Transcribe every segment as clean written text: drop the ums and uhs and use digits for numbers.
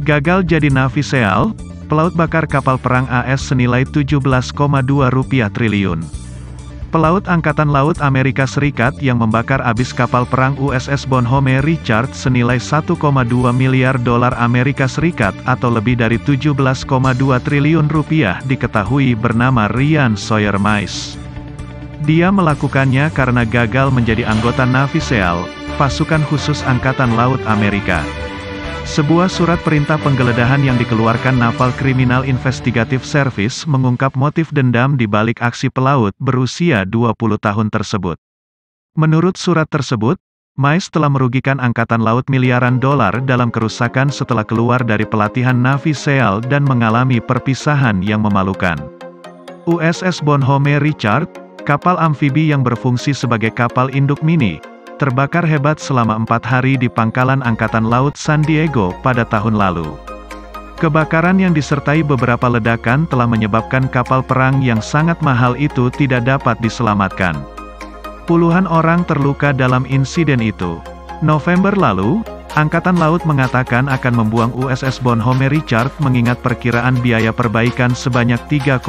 Gagal jadi Navi-Seal, pelaut bakar kapal perang AS senilai 17,2 rupiah triliun. Pelaut Angkatan Laut Amerika Serikat yang membakar abis kapal perang USS Bonhomme Richard senilai 1,2 miliar dolar Amerika Serikat atau lebih dari 17,2 triliun rupiah diketahui bernama Ryan Sawyer Mice. Dia melakukannya karena gagal menjadi anggota Navi-Seal, pasukan khusus Angkatan Laut Amerika. Sebuah surat perintah penggeledahan yang dikeluarkan Naval Criminal Investigative Service mengungkap motif dendam di balik aksi pelaut berusia 20 tahun tersebut. Menurut surat tersebut, Mice telah merugikan Angkatan Laut miliaran dolar dalam kerusakan setelah keluar dari pelatihan Navi-Seal dan mengalami perpisahan yang memalukan. USS Bonhomme Richard, kapal amfibi yang berfungsi sebagai kapal induk mini, terbakar hebat selama 4 hari di Pangkalan Angkatan Laut San Diego pada tahun lalu. Kebakaran yang disertai beberapa ledakan telah menyebabkan kapal perang yang sangat mahal itu tidak dapat diselamatkan. Puluhan orang terluka dalam insiden itu. November lalu, Angkatan Laut mengatakan akan membuang USS Bonhomme Richard mengingat perkiraan biaya perbaikan sebanyak 3,2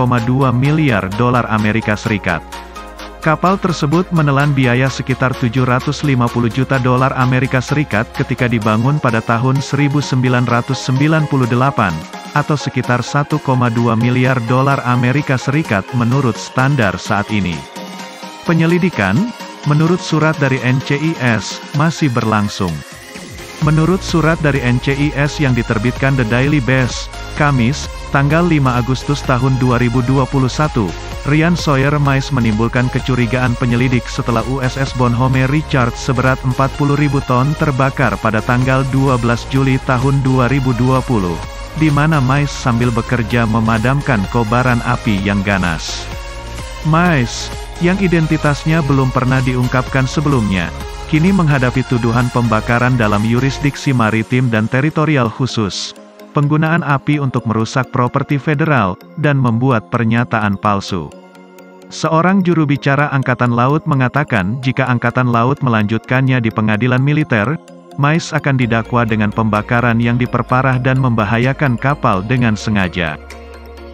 miliar dolar Amerika Serikat. Kapal tersebut menelan biaya sekitar 750 juta dolar Amerika Serikat ketika dibangun pada tahun 1998, atau sekitar 1,2 miliar dolar Amerika Serikat menurut standar saat ini. Penyelidikan, menurut surat dari NCIS, masih berlangsung. Menurut surat dari NCIS yang diterbitkan The Daily Beast, Kamis, tanggal 5 Agustus tahun 2021, Ryan Sawyer Mice menimbulkan kecurigaan penyelidik setelah USS Bonhomme Richard seberat 40.000 ton terbakar pada tanggal 12 Juli tahun 2020, di mana Mice sambil bekerja memadamkan kobaran api yang ganas. Mice, yang identitasnya belum pernah diungkapkan sebelumnya, kini menghadapi tuduhan pembakaran dalam yurisdiksi maritim dan teritorial khusus, penggunaan api untuk merusak properti federal, dan membuat pernyataan palsu. Seorang juru bicara Angkatan Laut mengatakan jika Angkatan Laut melanjutkannya di pengadilan militer, Mice akan didakwa dengan pembakaran yang diperparah dan membahayakan kapal dengan sengaja.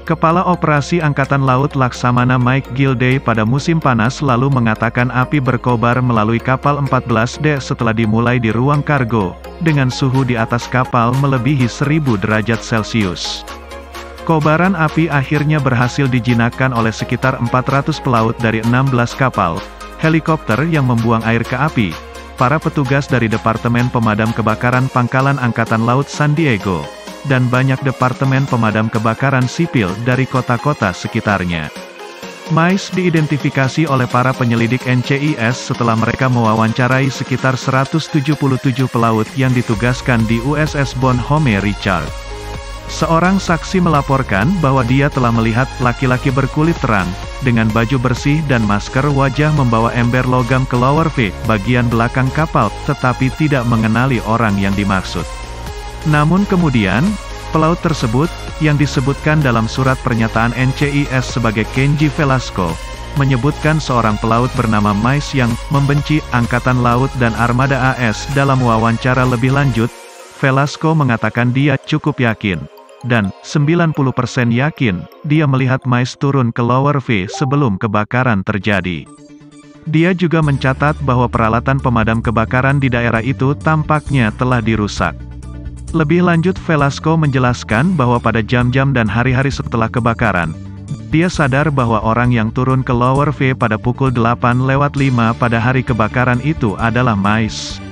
Kepala Operasi Angkatan Laut Laksamana Mike Gilday pada musim panas lalu mengatakan api berkobar melalui kapal 14D setelah dimulai di ruang kargo, dengan suhu di atas kapal melebihi 1000 derajat Celcius. Kobaran api akhirnya berhasil dijinakkan oleh sekitar 400 pelaut dari 16 kapal, helikopter yang membuang air ke api, para petugas dari Departemen Pemadam Kebakaran Pangkalan Angkatan Laut San Diego, dan banyak departemen pemadam kebakaran sipil dari kota-kota sekitarnya. Mice diidentifikasi oleh para penyelidik NCIS setelah mereka mewawancarai sekitar 177 pelaut yang ditugaskan di USS Bonhomme Richard. Seorang saksi melaporkan bahwa dia telah melihat laki-laki berkulit terang, dengan baju bersih dan masker wajah membawa ember logam ke lower V, bagian belakang kapal, tetapi tidak mengenali orang yang dimaksud. Namun kemudian, pelaut tersebut, yang disebutkan dalam surat pernyataan NCIS sebagai Kenji Velasco, menyebutkan seorang pelaut bernama Mice yang membenci Angkatan Laut dan Armada AS. Dalam wawancara lebih lanjut, Velasco mengatakan dia cukup yakin, dan 90% yakin, dia melihat Mice turun ke lower V sebelum kebakaran terjadi. Dia juga mencatat bahwa peralatan pemadam kebakaran di daerah itu tampaknya telah dirusak. Lebih lanjut Velasco menjelaskan bahwa pada jam-jam dan hari-hari setelah kebakaran, dia sadar bahwa orang yang turun ke lower V pada pukul 8:05 pada hari kebakaran itu adalah Mice.